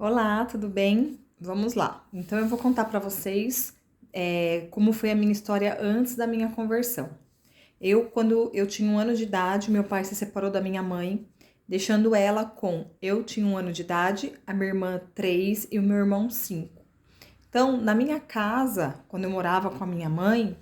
Olá, tudo bem? Vamos lá. Então eu vou contar para vocês como foi a minha história antes da minha conversão. Quando eu tinha 1 ano de idade, meu pai se separou da minha mãe, deixando ela com eu tinha 1 ano de idade, a minha irmã 3 e o meu irmão 5. Então, na minha casa, quando eu morava com a minha mãe,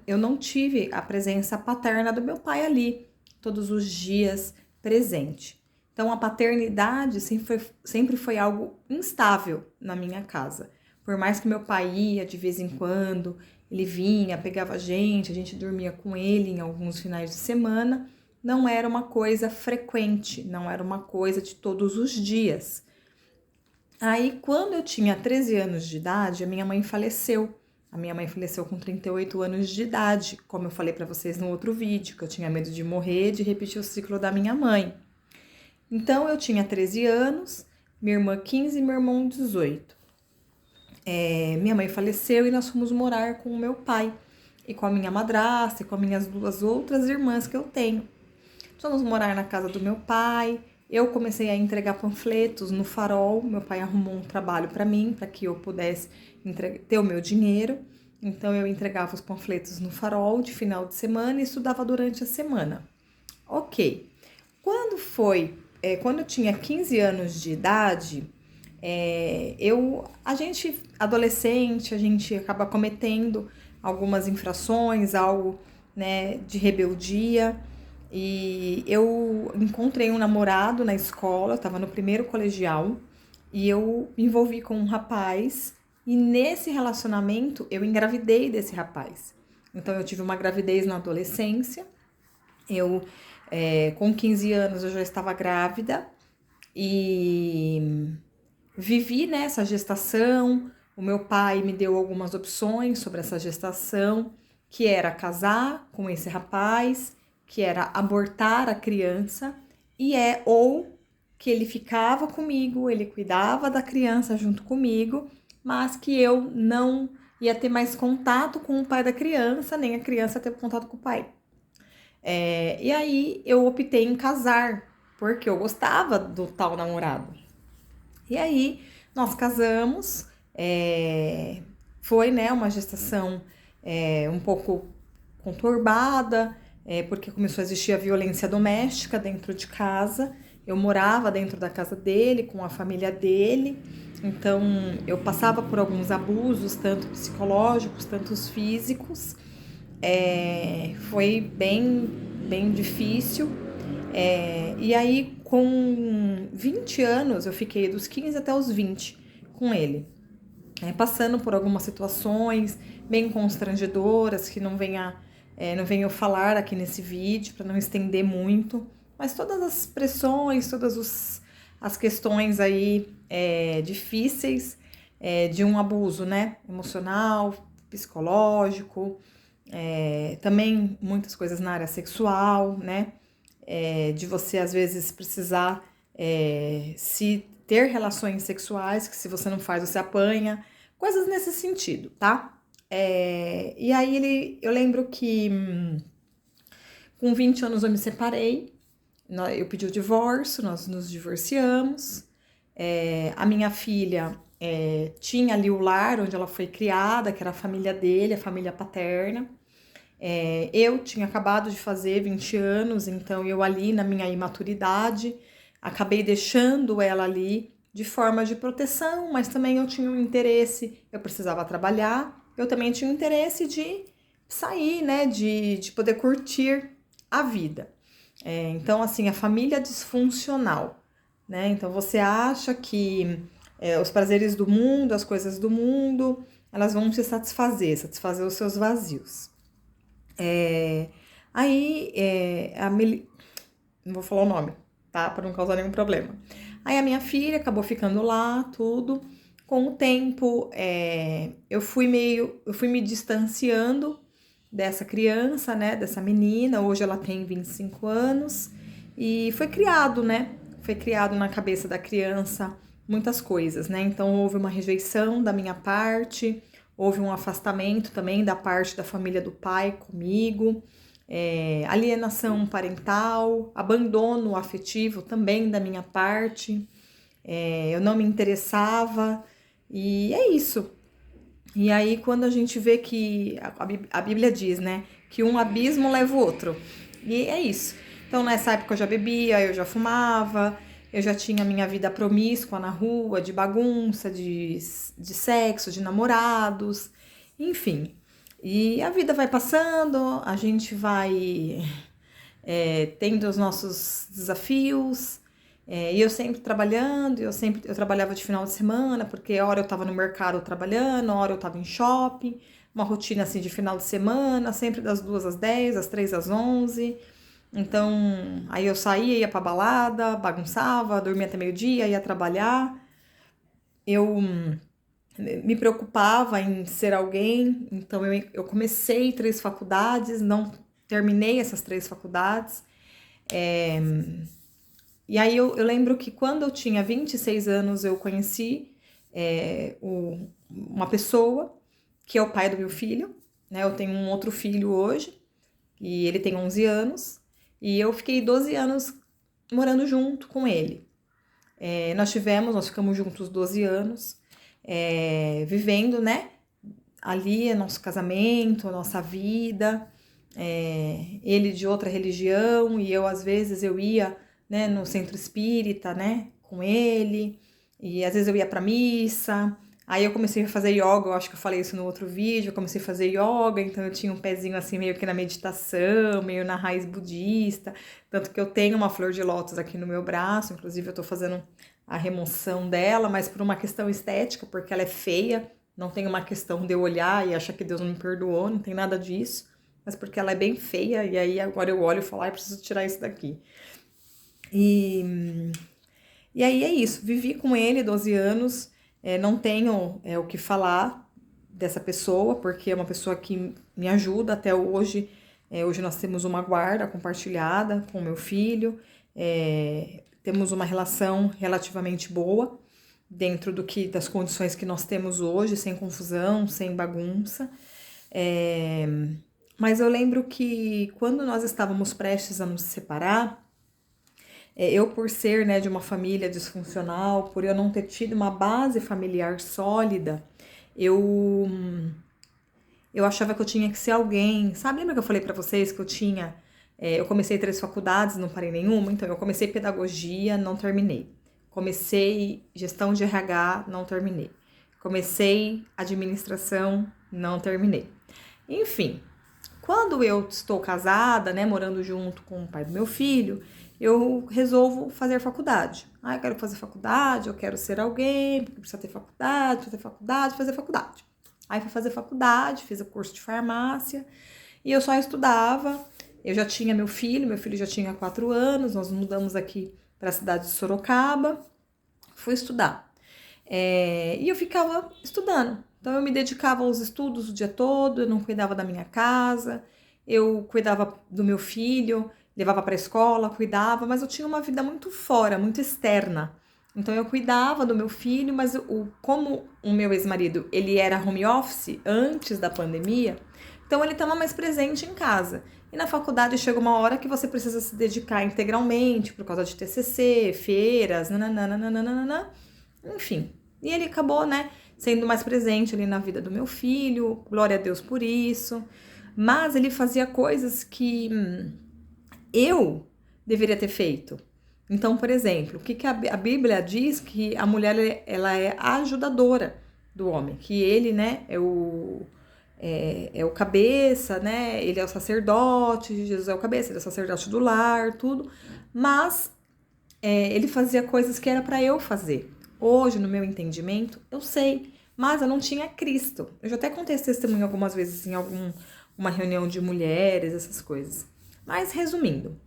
eu não tive a presença paterna do meu pai ali, todos os dias presente. Então, a paternidade sempre foi algo instável na minha casa. Por mais que meu pai ia de vez em quando, ele vinha, pegava a gente dormia com ele em alguns finais de semana, não era uma coisa frequente, não era uma coisa de todos os dias. Aí, quando eu tinha 13 anos de idade, a minha mãe faleceu. A minha mãe faleceu com 38 anos de idade, como eu falei para vocês no outro vídeo, que eu tinha medo de morrer, de repetir o ciclo da minha mãe. Então, eu tinha 13 anos, minha irmã 15 e meu irmão 18. Minha mãe faleceu e nós fomos morar com o meu pai e com a minha madrasta e com as minhas 2 outras irmãs que eu tenho. Fomos morar na casa do meu pai. Eu comecei a entregar panfletos no Farol. Meu pai arrumou um trabalho para mim, para que eu pudesse ter o meu dinheiro. Então eu entregava os panfletos no Farol de final de semana e estudava durante a semana. Ok. Quando eu tinha 15 anos de idade, a gente, adolescente, a gente acaba cometendo algumas infrações, algo, né, de rebeldia. E eu encontrei um namorado na escola, eu estava no primeiro colegial, e eu me envolvi com um rapaz, e nesse relacionamento eu engravidei desse rapaz. Então eu tive uma gravidez na adolescência, com 15 anos eu já estava grávida, e vivi nessa gestação. O meu pai me deu algumas opções sobre essa gestação, que era casar com esse rapaz, que era abortar a criança, ou que ele ficava comigo, ele cuidava da criança junto comigo, mas que eu não ia ter mais contato com o pai da criança, nem a criança ter contato com o pai. E aí eu optei em casar, porque eu gostava do tal namorado. E aí nós casamos, foi, né, uma gestação um pouco conturbada, porque começou a existir a violência doméstica dentro de casa. Eu morava dentro da casa dele, com a família dele, então eu passava por alguns abusos, tanto psicológicos, tanto físicos. Foi bem difícil. E aí, com 20 anos, eu fiquei dos 15 até os 20 com ele, passando por algumas situações bem constrangedoras, que não venho falar aqui nesse vídeo, para não estender muito, mas todas as pressões, as questões aí difíceis de um abuso, né, emocional, psicológico, também muitas coisas na área sexual, né, de você às vezes precisar se ter relações sexuais, que se você não faz você apanha, coisas nesse sentido, tá? E aí eu lembro que com 20 anos eu me separei, eu pedi o divórcio, nós nos divorciamos. A minha filha tinha ali o lar onde ela foi criada, que era a família dele, a família paterna. Eu tinha acabado de fazer 20 anos, então eu ali na minha imaturidade acabei deixando ela ali de forma de proteção, mas também eu tinha um interesse, eu precisava trabalhar, eu também tinha um interesse de sair, né, de poder curtir a vida. Então, assim, a família disfuncional, né? Então você acha que os prazeres do mundo, as coisas do mundo, elas vão te satisfazer os seus vazios. Aí, não vou falar o nome, tá? Para não causar nenhum problema. Aí a minha filha acabou ficando lá, tudo. Com o tempo, eu fui me distanciando dessa criança, né? Dessa menina. Hoje ela tem 25 anos. E foi criado, né? Foi criado na cabeça da criança muitas coisas, né? Então houve uma rejeição da minha parte, houve um afastamento também da parte da família do pai comigo, alienação parental, abandono afetivo também da minha parte. eu não me interessava, e é isso. E aí, quando a gente vê que a Bíblia diz, né, que um abismo leva o outro, e é isso. Então, nessa época eu já bebia, eu já fumava, eu já tinha minha vida promíscua na rua, de bagunça, de sexo, de namorados, enfim. E a vida vai passando, a gente vai tendo os nossos desafios, e eu sempre trabalhando, eu trabalhava de final de semana, porque hora eu estava no mercado trabalhando, hora eu estava em shopping, uma rotina assim de final de semana, sempre das 2 às 10, das 3 às 11. Então, aí eu saía, ia pra balada, bagunçava, dormia até meio-dia, ia trabalhar. Eu me preocupava em ser alguém, então eu comecei 3 faculdades, não terminei essas 3 faculdades. E aí eu lembro que quando eu tinha 26 anos eu conheci uma pessoa que é o pai do meu filho, né? Eu tenho um outro filho hoje e ele tem 11 anos e eu fiquei 12 anos morando junto com ele. Nós ficamos juntos 12 anos, vivendo, né? Ali é nosso casamento, a nossa vida, ele de outra religião e eu às vezes eu ia, né, no centro espírita, né, com ele, e às vezes eu ia pra missa. Aí eu comecei a fazer yoga, eu acho que eu falei isso no outro vídeo, eu comecei a fazer yoga, então eu tinha um pezinho assim meio que na meditação, meio na raiz budista, tanto que eu tenho uma flor de lótus aqui no meu braço, inclusive eu tô fazendo a remoção dela, mas por uma questão estética, porque ela é feia, não tem uma questão de eu olhar e achar que Deus não me perdoou, não tem nada disso, mas porque ela é bem feia, e aí agora eu olho e falo, ai, preciso tirar isso daqui. E aí é isso, vivi com ele 12 anos, não tenho o que falar dessa pessoa, porque é uma pessoa que me ajuda até hoje. Hoje nós temos uma guarda compartilhada com meu filho, temos uma relação relativamente boa, dentro das condições que nós temos hoje, sem confusão, sem bagunça. Mas eu lembro que quando nós estávamos prestes a nos separar, eu por ser, né, de uma família disfuncional, por eu não ter tido uma base familiar sólida, eu achava que eu tinha que ser alguém. Sabe, lembra que eu falei pra vocês que eu comecei 3 faculdades, não parei nenhuma? Então, eu comecei pedagogia, não terminei. Comecei gestão de RH, não terminei. Comecei administração, não terminei. Enfim, quando eu estou casada, né, morando junto com o pai do meu filho, eu resolvo fazer faculdade. Eu quero fazer faculdade, eu quero ser alguém, porque precisa ter faculdade, fazer faculdade. Aí fui fazer faculdade, fiz o curso de farmácia e eu só estudava. Eu já tinha meu filho já tinha 4 anos, nós mudamos aqui para a cidade de Sorocaba, fui estudar. E eu ficava estudando. Então eu me dedicava aos estudos o dia todo, eu não cuidava da minha casa, eu cuidava do meu filho, levava para a escola, cuidava, mas eu tinha uma vida muito fora, muito externa. Então eu cuidava do meu filho, mas como o meu ex-marido, ele era home office antes da pandemia, então ele estava mais presente em casa. E na faculdade chega uma hora que você precisa se dedicar integralmente por causa de TCC, feiras, nananana, enfim. E ele acabou, né, sendo mais presente ali na vida do meu filho, glória a Deus por isso. Mas ele fazia coisas que eu deveria ter feito. Então, por exemplo, o que a Bíblia diz? Que a mulher ela é a ajudadora do homem, que ele, né, é o cabeça, né? Ele é o sacerdote, Jesus é o cabeça, ele é o sacerdote do lar, tudo. Mas ele fazia coisas que era para eu fazer. Hoje, no meu entendimento, eu sei, mas eu não tinha Cristo. Eu já até contei esse testemunho algumas vezes em uma reunião de mulheres, essas coisas. Mas, resumindo,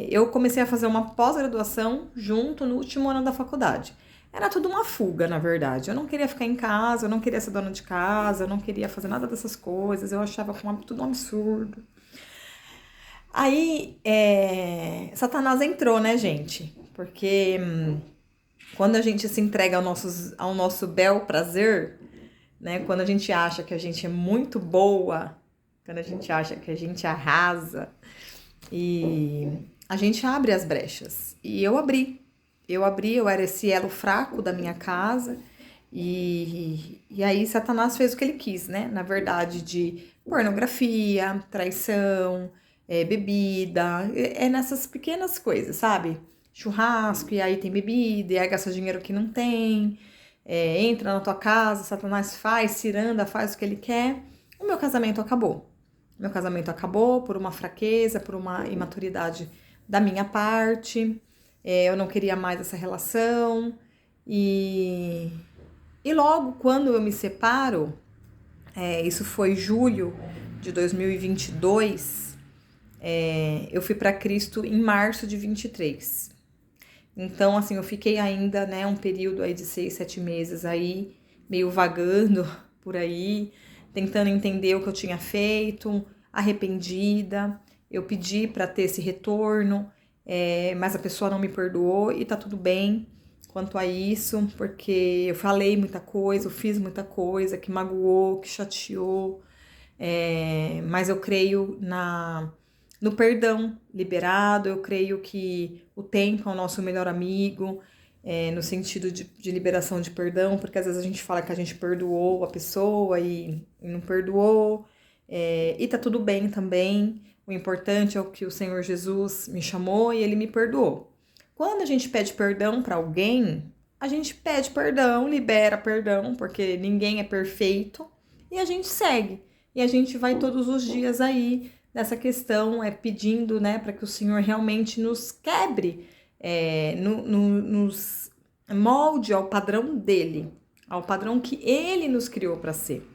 eu comecei a fazer uma pós-graduação junto no último ano da faculdade. Era tudo uma fuga, na verdade. Eu não queria ficar em casa, eu não queria ser dona de casa, eu não queria fazer nada dessas coisas, eu achava tudo um absurdo. Aí, Satanás entrou, né, gente? Porque quando a gente se entrega ao nosso bel prazer, né, quando a gente acha que a gente é muito boa, quando a gente acha que a gente arrasa, e a gente abre as brechas. E eu abri. eu era esse elo fraco da minha casa, e aí Satanás fez o que ele quis, né? Na verdade, de pornografia, traição, bebida, é nessas pequenas coisas, sabe? Churrasco, e aí tem bebida, e aí gasta dinheiro que não tem, entra na tua casa, Satanás faz, ciranda, faz o que ele quer. O meu casamento acabou. Meu casamento acabou por uma fraqueza, por uma imaturidade da minha parte. Eu não queria mais essa relação. E logo quando eu me separo, isso foi julho de 2022, eu fui para Cristo em março de 23. Então, assim, eu fiquei ainda, né, um período aí de 6, 7 meses aí, meio vagando por aí, tentando entender o que eu tinha feito, arrependida. Eu pedi para ter esse retorno, mas a pessoa não me perdoou e tá tudo bem quanto a isso, porque eu falei muita coisa, eu fiz muita coisa que magoou, que chateou, mas eu creio no perdão liberado, eu creio que o tempo é o nosso melhor amigo, no sentido de liberação de perdão, porque às vezes a gente fala que a gente perdoou a pessoa e não perdoou, e tá tudo bem também. O importante é o que o Senhor Jesus me chamou e ele me perdoou. Quando a gente pede perdão para alguém, a gente pede perdão, libera perdão, porque ninguém é perfeito, e a gente segue. E a gente vai todos os dias aí nessa questão, pedindo, né, para que o Senhor realmente nos quebre, nos molde ao padrão dele, ao padrão que ele nos criou para ser.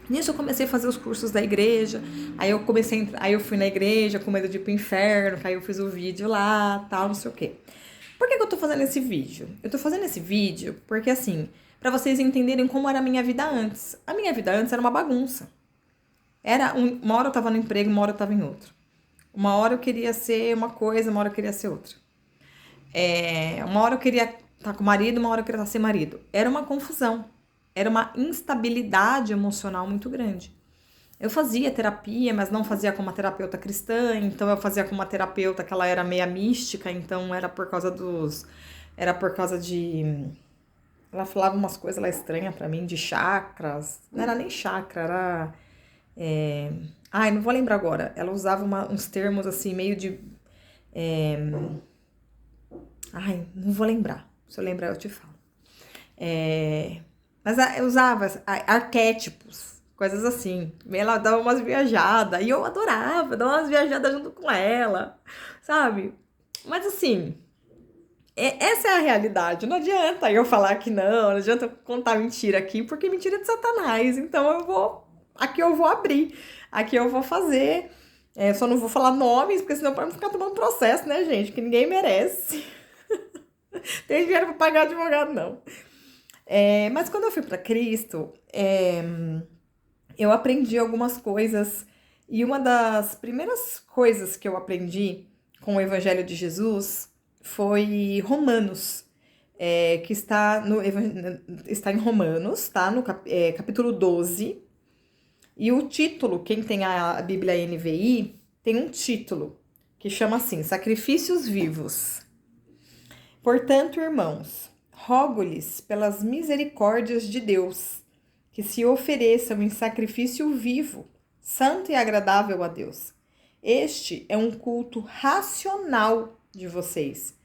Nisso eu comecei a fazer os cursos da igreja, aí eu fui na igreja com medo de ir pro inferno, que aí eu fiz o vídeo lá, tal, não sei o quê. Por que eu tô fazendo esse vídeo? Eu tô fazendo esse vídeo porque, assim, pra vocês entenderem como era a minha vida antes. A minha vida antes era uma bagunça. Uma hora eu tava no emprego, uma hora eu tava em outro. Uma hora eu queria ser uma coisa, uma hora eu queria ser outra. Uma hora eu queria estar com o marido, uma hora eu queria estar sem marido. Era uma confusão. Era uma instabilidade emocional muito grande. Eu fazia terapia, mas não fazia com uma terapeuta cristã, então eu fazia com uma terapeuta que ela era meia mística, então era por causa de... Ela falava umas coisas lá estranhas pra mim, de chakras. Não era nem chakra, era... Ai, não vou lembrar agora. Ela usava uns termos assim, meio de... Ai, não vou lembrar. Se eu lembrar, eu te falo. Mas eu usava arquétipos, coisas assim. Ela dava umas viajadas, e eu adorava dar umas viajadas junto com ela, sabe? Mas assim, essa é a realidade. Não adianta eu falar que não adianta eu contar mentira aqui, porque mentira é de Satanás. Então aqui eu vou abrir, aqui eu vou fazer. Só não vou falar nomes, porque senão pode ficar tomando processo, né, gente? Que ninguém merece. Tem dinheiro pra pagar advogado, não. Mas quando eu fui para Cristo, eu aprendi algumas coisas, e uma das primeiras coisas que eu aprendi com o Evangelho de Jesus foi Romanos, que está em Romanos, tá? No capítulo 12, e o título, quem tem a Bíblia NVI, tem um título que chama assim, Sacrifícios Vivos. Portanto, irmãos, rogo-lhes pelas misericórdias de Deus, que se ofereçam em sacrifício vivo, santo e agradável a Deus. Este é um culto racional de vocês.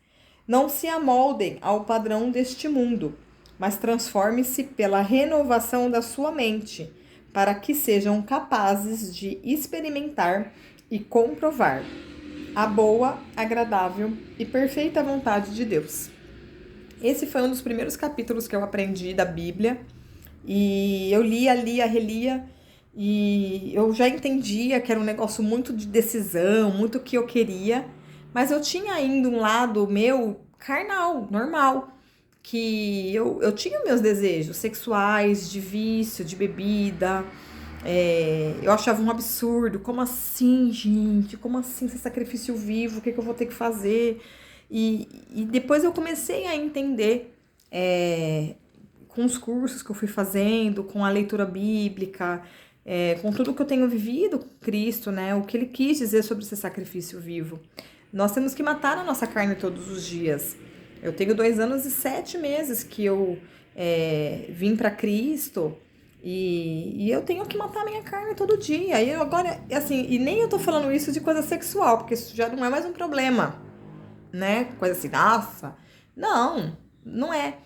Não se amoldem ao padrão deste mundo, mas transforme-se pela renovação da sua mente, para que sejam capazes de experimentar e comprovar a boa, agradável e perfeita vontade de Deus. Esse foi um dos primeiros capítulos que eu aprendi da Bíblia, e eu lia, relia, e eu já entendia que era um negócio muito de decisão, muito o que eu queria, mas eu tinha ainda um lado meu carnal, normal, que eu tinha meus desejos sexuais, de vício, de bebida. Eu achava um absurdo. Como assim, gente? Como assim ser sacrifício vivo? O que eu vou ter que fazer? E depois eu comecei a entender, com os cursos que eu fui fazendo, com a leitura bíblica, com tudo que eu tenho vivido com Cristo, né? O que ele quis dizer sobre ser sacrifício vivo. Nós temos que matar a nossa carne todos os dias. Eu tenho 2 anos e 7 meses que eu vim para Cristo e eu tenho que matar minha carne todo dia. E eu agora, assim, e nem eu tô falando isso de coisa sexual, porque isso já não é mais um problema, né? Coisa assim, nossa. Não, não é.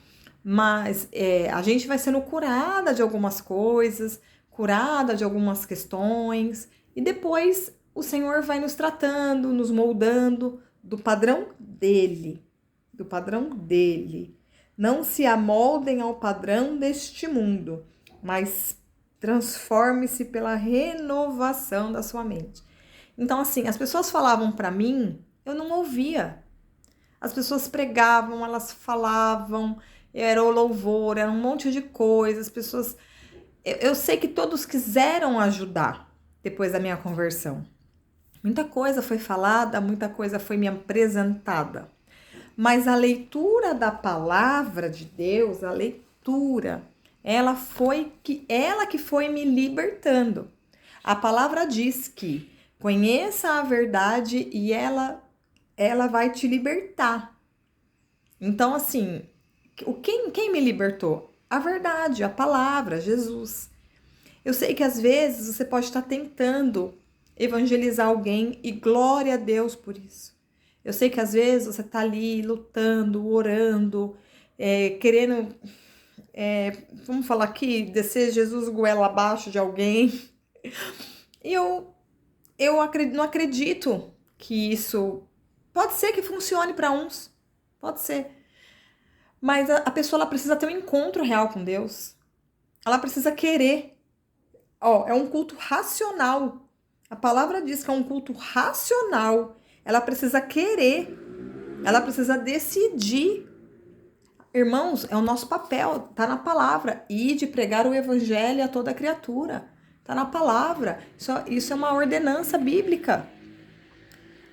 Mas a gente vai sendo curada de algumas coisas, curada de algumas questões, e depois o Senhor vai nos tratando, nos moldando do padrão dele, do padrão dele. Não se amoldem ao padrão deste mundo, mas transforme-se pela renovação da sua mente. Então, assim, as pessoas falavam para mim, eu não ouvia. As pessoas pregavam, elas falavam, era o louvor, era um monte de coisas. As pessoas. Eu sei que todos quiseram ajudar depois da minha conversão. Muita coisa foi falada, muita coisa foi me apresentada. Mas a leitura da palavra de Deus, a leitura, ela que foi me libertando. A palavra diz que conheça a verdade e ela vai te libertar. Então, assim, quem me libertou? A verdade, a palavra, Jesus. Eu sei que às vezes você pode estar tentando evangelizar alguém e glória a Deus por isso. Eu sei que às vezes você está ali lutando, orando, querendo, vamos falar aqui, descer Jesus goela abaixo de alguém. E eu não acredito que isso pode ser que funcione para uns, pode ser. Mas a pessoa ela precisa ter um encontro real com Deus. Ela precisa querer. Ó, é um culto racional. A palavra diz que é um culto racional. Ela precisa querer. Ela precisa decidir. Irmãos, é o nosso papel. Tá na palavra. E de pregar o evangelho a toda criatura. Tá na palavra. Isso é uma ordenança bíblica.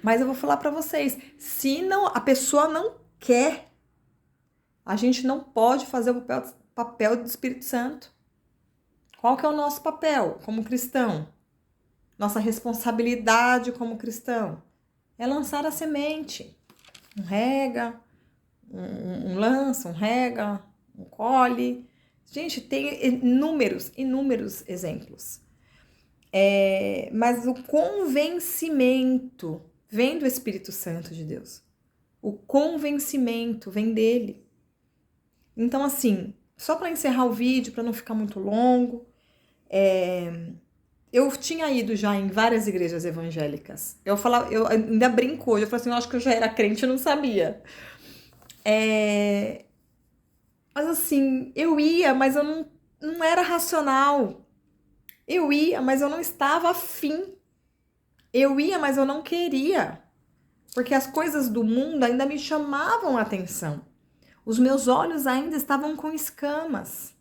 Mas eu vou falar para vocês. Se não, a pessoa não quer, a gente não pode fazer o papel do Espírito Santo. Qual que é o nosso papel como cristão? Nossa responsabilidade como cristão é lançar a semente. Um rega, um lança, um rega, um colhe. Gente, tem inúmeros exemplos. Mas o convencimento vem do Espírito Santo de Deus. O convencimento vem dele. Então, assim, só para encerrar o vídeo, para não ficar muito longo, eu tinha ido já em várias igrejas evangélicas. Eu ainda brinco hoje, eu falo assim, eu acho que eu já era crente e não sabia. Mas assim, eu ia, mas eu não era racional. Eu ia, mas eu não estava afim. Eu ia, mas eu não queria. Porque as coisas do mundo ainda me chamavam a atenção. Os meus olhos ainda estavam com escamas.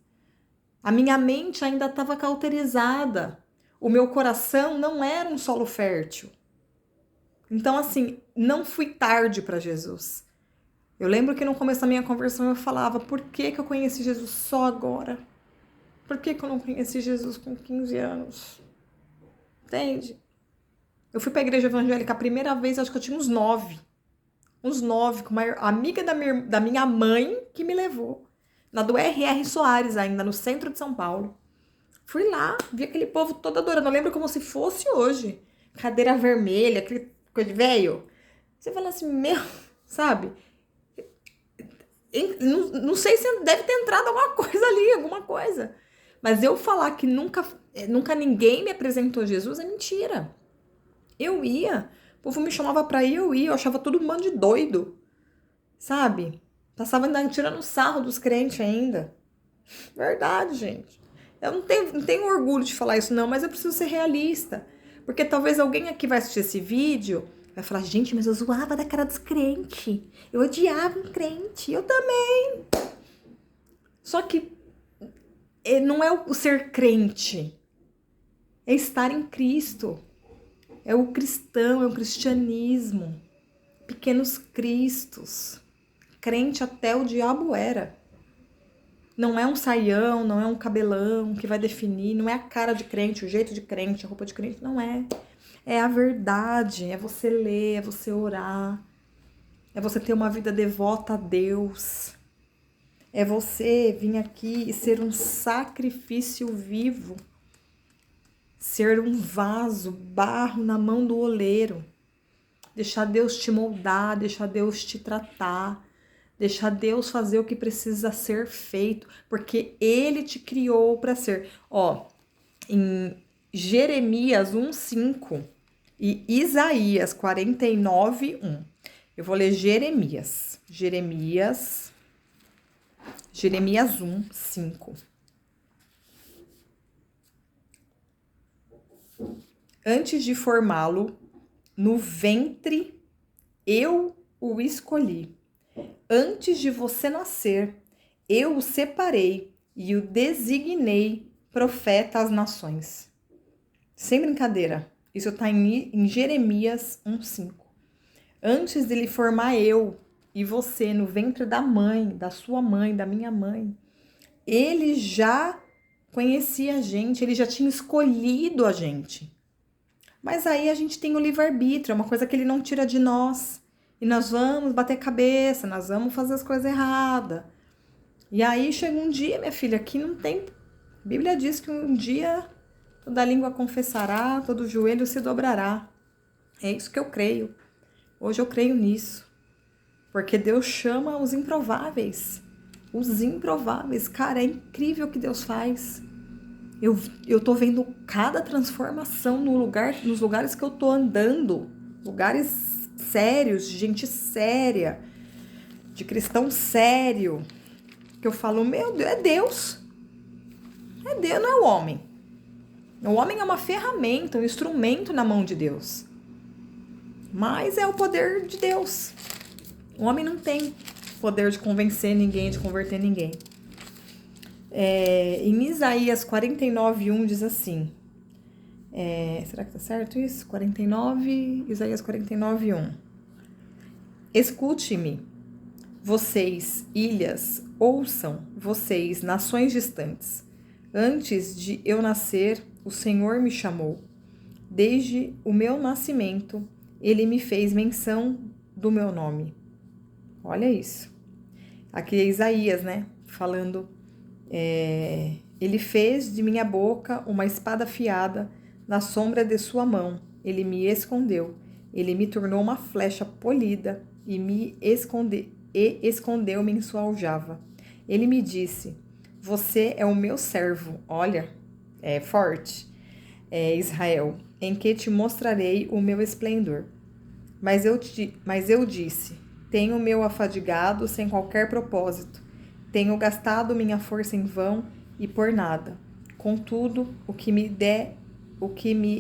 A minha mente ainda estava cauterizada. O meu coração não era um solo fértil. Então, assim, não fui tarde para Jesus. Eu lembro que no começo da minha conversão eu falava, por que eu conheci Jesus só agora? Por que eu não conheci Jesus com 15 anos? Entende? Eu fui para a igreja evangélica a primeira vez, acho que eu tinha uns 9. Uns 9, com uma amiga da minha mãe que me levou. Na do R.R. Soares ainda, no centro de São Paulo. Fui lá, vi aquele povo todo adorando. Eu lembro como se fosse hoje. Cadeira vermelha, aquele coisa de velho. Você fala assim, meu, sabe? Não sei se deve ter entrado alguma coisa ali, alguma coisa. Mas eu falar que nunca ninguém me apresentou Jesus é mentira. Eu ia, o povo me chamava pra ir, eu ia, eu achava todo mundo de doido, sabe? Passava ainda tirando sarro dos crentes ainda. Verdade, gente. Eu não tenho orgulho de falar isso não, mas eu preciso ser realista. Porque talvez alguém aqui vai assistir esse vídeo vai falar, gente, mas eu zoava da cara dos crentes. Eu odiava um crente. Eu também. Só que não é o ser crente. É estar em Cristo. É o cristão, é o cristianismo. Pequenos cristos. Crente até o diabo era. Não é um saião, não é um cabelão que vai definir, não é a cara de crente, o jeito de crente, a roupa de crente, não é. É a verdade, é você ler, é você orar. É você ter uma vida devota a Deus. É você vir aqui e ser um sacrifício vivo. Ser um vaso, barro na mão do oleiro. Deixar Deus te moldar, deixar Deus te tratar. Deixar Deus fazer o que precisa ser feito. Porque Ele te criou para ser. Ó, em Jeremias 1:5 e Isaías 49:1. Eu vou ler Jeremias 1:5. Antes de formá-lo no ventre, eu o escolhi. Antes de você nascer, eu o separei e o designei profeta às nações. Sem brincadeira, isso está em Jeremias 1:5. Antes dele formar eu e você no ventre da mãe, da sua mãe, da minha mãe, ele já conhecia a gente, ele já tinha escolhido a gente. Mas aí a gente tem o livre-arbítrio, é uma coisa que ele não tira de nós. E nós vamos bater cabeça, nós vamos fazer as coisas erradas. E aí chega um dia, minha filha, que não tem... A Bíblia diz que um dia toda língua confessará, todo joelho se dobrará. É isso que eu creio. Hoje eu creio nisso. Porque Deus chama os improváveis. Os improváveis. Cara, é incrível o que Deus faz. Eu tô vendo cada transformação nos lugares que eu tô andando. Lugares sérios, de gente séria, de cristão sério. Que eu falo, meu Deus, é Deus. É Deus, não é o homem. O homem é uma ferramenta, um instrumento na mão de Deus. Mas é o poder de Deus. O homem não tem poder de convencer ninguém, de converter ninguém. Em Isaías 49:1 diz assim. Será que tá certo isso? 49, Isaías 49:1. Escute-me, vocês, ilhas, ouçam, vocês, nações distantes. Antes de eu nascer, o Senhor me chamou. Desde o meu nascimento, Ele me fez menção do meu nome. Olha isso. Aqui é Isaías, né? Falando, Ele fez de minha boca uma espada afiada na sombra de sua mão. Ele me escondeu. Ele me tornou uma flecha polida e escondeu-me em sua aljava. Ele me disse, você é o meu servo. Olha, é forte. Israel, em que te mostrarei o meu esplendor. Mas eu disse, tenho me afadigado sem qualquer propósito, tenho gastado minha força em vão e por nada. Contudo, o que me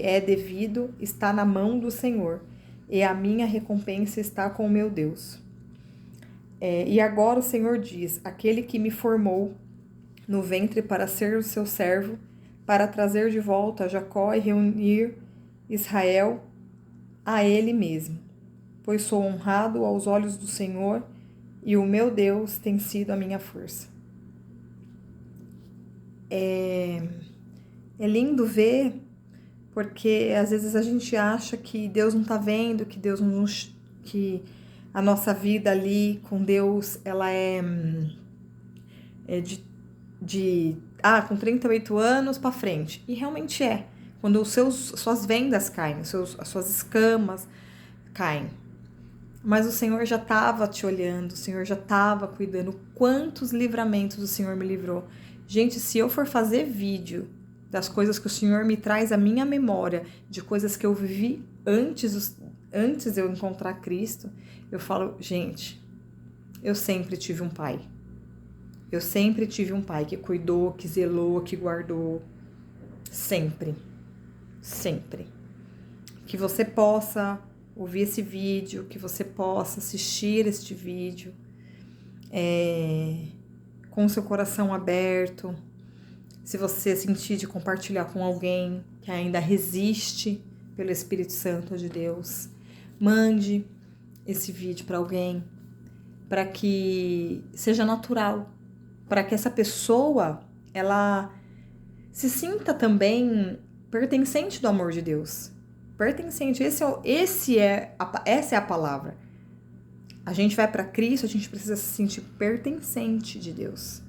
é devido está na mão do Senhor, e a minha recompensa está com o meu Deus. E agora o Senhor diz, aquele que me formou no ventre para ser o seu servo, para trazer de volta Jacó e reunir Israel a ele mesmo. Pois sou honrado aos olhos do Senhor e o meu Deus tem sido a minha força. É lindo ver, porque às vezes a gente acha que Deus não está vendo, que Deus não, que a nossa vida ali com Deus, ela é com 38 anos para frente. E realmente é. Quando suas vendas caem, as suas escamas caem. Mas o Senhor já estava te olhando, o Senhor já estava cuidando. Quantos livramentos o Senhor me livrou. Gente, se eu for fazer vídeo das coisas que o Senhor me traz à minha memória, de coisas que eu vivi antes de eu encontrar Cristo, eu falo, gente, eu sempre tive um pai. Eu sempre tive um pai que cuidou, que zelou, que guardou. Sempre. Sempre. Que você possa ouvir esse vídeo, que você possa assistir este vídeo com o seu coração aberto. Se você sentir de compartilhar com alguém que ainda resiste pelo Espírito Santo de Deus, mande esse vídeo para alguém, para que seja natural, para que essa pessoa ela se sinta também pertencente do amor de Deus. Pertencente, essa é a palavra. A gente vai para Cristo, a gente precisa se sentir pertencente de Deus.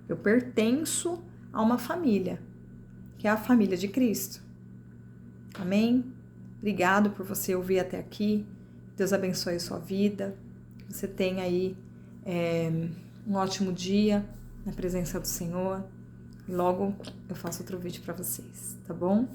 Eu pertenço a uma família, que é a família de Cristo. Amém? Obrigado por você ouvir até aqui. Deus abençoe a sua vida. Você tenha aí um ótimo dia na presença do Senhor. E logo eu faço outro vídeo para vocês, tá bom?